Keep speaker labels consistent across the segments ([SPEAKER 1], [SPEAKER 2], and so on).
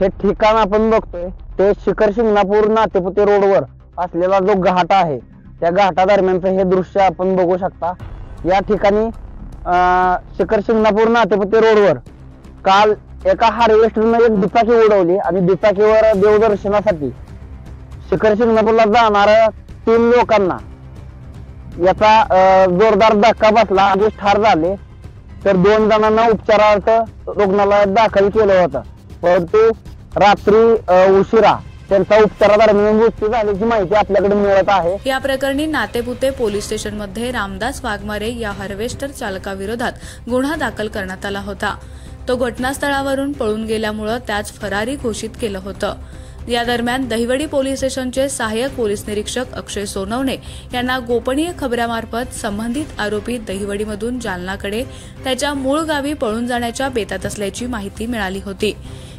[SPEAKER 1] हे ठिकाण आपण बघतोय ते शिखर शिंगणापूर नातेपुते रोडवर असलेला जो घाट आहे त्या घाटादरम्यानचं हे दृश्य आपण बघू शकता। या ठिकाणी शिखर शिंगणापूर नातेपुते रोडवर काल एका हार्वेस्टरने एक दुचाकी उडवली आणि दुचाकीवर देवदर्शनासाठी शिखर शिंगणापूरला जाणाऱ्या 3 लोकांना याचा जोरदार धक्का बसला आणि ठार झाले। तर 2 जणांना उपचारार्थ रुग्णालयात दाखल केलं होतं, परंतु रात्री उशिरा त्यांचा उपचारादरम्यान मृत्यू झाल्याची माहिती आपल्याकडे मिळत आहे।
[SPEAKER 2] या प्रकरणी नातेपुते पोलीस स्टेशन मध्ये रामदास वाघमारे या हार्वेस्टर चालकाविरोधात गुन्हा दाखल करण्यात आला होता। तो घटनास्थळावरून पळून गेल्यामुळे त्याच फरारी घोषित केलं होतं। या दरम्यान दहिवडी पोलीस स्टेशनचे सहाय्यक पोलीस निरीक्षक अक्षय सोनवणे यांना गोपनीय खबऱ्यामार्फत संबंधित आरोपी दहिवडीमधून जालनाकडे त्याच्या मूळ गावी पळून जाण्याच्या बेतात असल्याची माहिती मिळाली होती।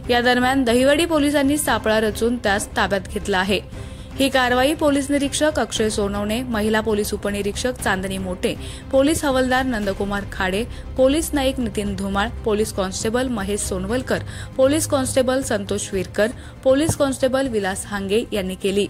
[SPEAKER 2] या दरम्यान दहिवडी पोलिसांनी सापळा रचून त्यास ताब्यात घेतलं आहे। ही कारवाई पोलीस निरीक्षक अक्षय सोनवणे, महिला पोलीस उपनिरीक्षक चांदनी मोटे, पोलीस हवालदार Nandkumar Khade, police Naik Nitin Dhumal, police constable Mahesh Sonawalkar, police constable Santosh Virkar, police constable Vilas Hange यांनी केली।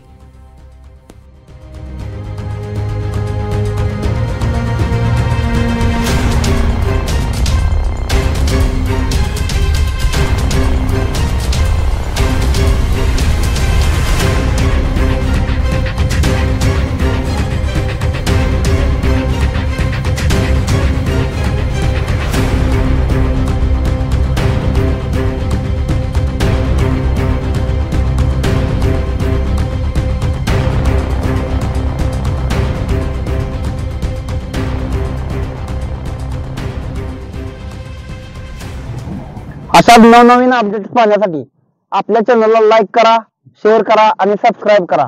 [SPEAKER 1] अशा नवनवीन अपडेट्स पाहण्यासाठी आपल्या चॅनलला लाईक करा, शेअर करा आणि सबस्क्राइब करा।